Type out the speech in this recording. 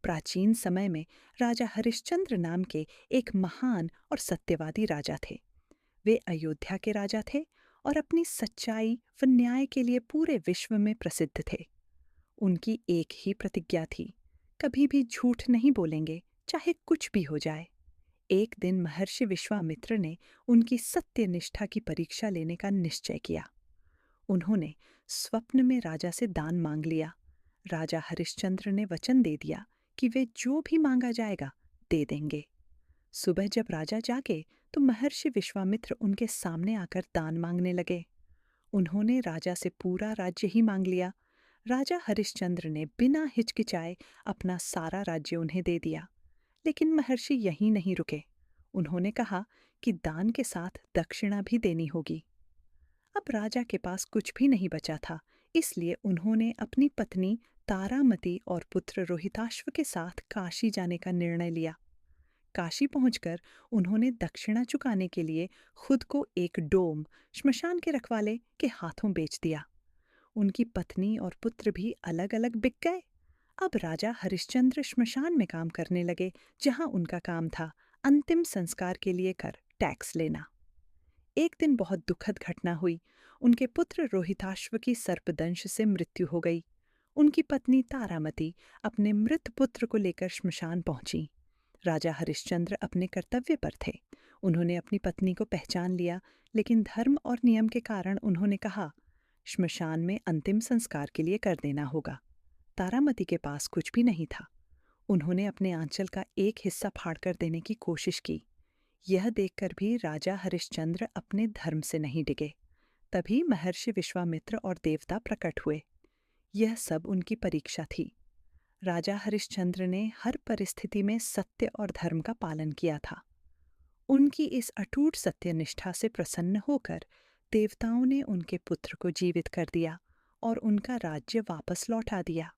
प्राचीन समय में राजा हरिश्चंद्र नाम के एक महान और सत्यवादी राजा थे। वे अयोध्या के राजा थे और अपनी सच्चाई व न्याय के लिए पूरे विश्व में प्रसिद्ध थे। उनकी एक ही प्रतिज्ञा थी, कभी भी झूठ नहीं बोलेंगे, चाहे कुछ भी हो जाए। एक दिन महर्षि विश्वामित्र ने उनकी सत्यनिष्ठा की परीक्षा लेने का निश्चय किया। उन्होंने स्वप्न में राजा से दान मांग लिया। राजा हरिश्चंद्र ने वचन दे दिया कि वे जो भी मांगा जाएगा दे देंगे। सुबह जब राजा जागे तो महर्षि विश्वामित्र उनके सामने आकर दान मांगने लगे। उन्होंने राजा से पूरा राज्य ही मांग लिया। राजा हरिश्चंद्र ने बिना हिचकिचाए अपना सारा राज्य उन्हें दे दिया। लेकिन महर्षि यहीं नहीं रुके। उन्होंने कहा कि दान के साथ दक्षिणा भी देनी होगी। अब राजा के पास कुछ भी नहीं बचा था, इसलिए उन्होंने अपनी पत्नी तारामती और पुत्र रोहिताश्व के साथ काशी जाने का निर्णय लिया। काशी पहुंचकर उन्होंने दक्षिणा चुकाने के लिए खुद को एक डोम श्मशान के रखवाले के हाथों बेच दिया। उनकी पत्नी और पुत्र भी अलग अलग बिक गए। अब राजा हरिश्चंद्र श्मशान में काम करने लगे, जहां उनका काम था अंतिम संस्कार के लिए कर टैक्स लेना। एक दिन बहुत दुखद घटना हुई। उनके पुत्र रोहिताश्व की सर्पदंश से मृत्यु हो गई। उनकी पत्नी तारामती अपने मृत पुत्र को लेकर श्मशान पहुंची। राजा हरिश्चंद्र अपने कर्तव्य पर थे। उन्होंने अपनी पत्नी को पहचान लिया, लेकिन धर्म और नियम के कारण उन्होंने कहा, श्मशान में अंतिम संस्कार के लिए कर देना होगा। तारामती के पास कुछ भी नहीं था। उन्होंने अपने आंचल का एक हिस्सा फाड़कर देने की कोशिश की। यह देखकर भी राजा हरिश्चंद्र अपने धर्म से नहीं डिगे। तभी महर्षि विश्वामित्र और देवता प्रकट हुए। यह सब उनकी परीक्षा थी। राजा हरिश्चंद्र ने हर परिस्थिति में सत्य और धर्म का पालन किया था। उनकी इस अटूट सत्यनिष्ठा से प्रसन्न होकर देवताओं ने उनके पुत्र को जीवित कर दिया और उनका राज्य वापस लौटा दिया।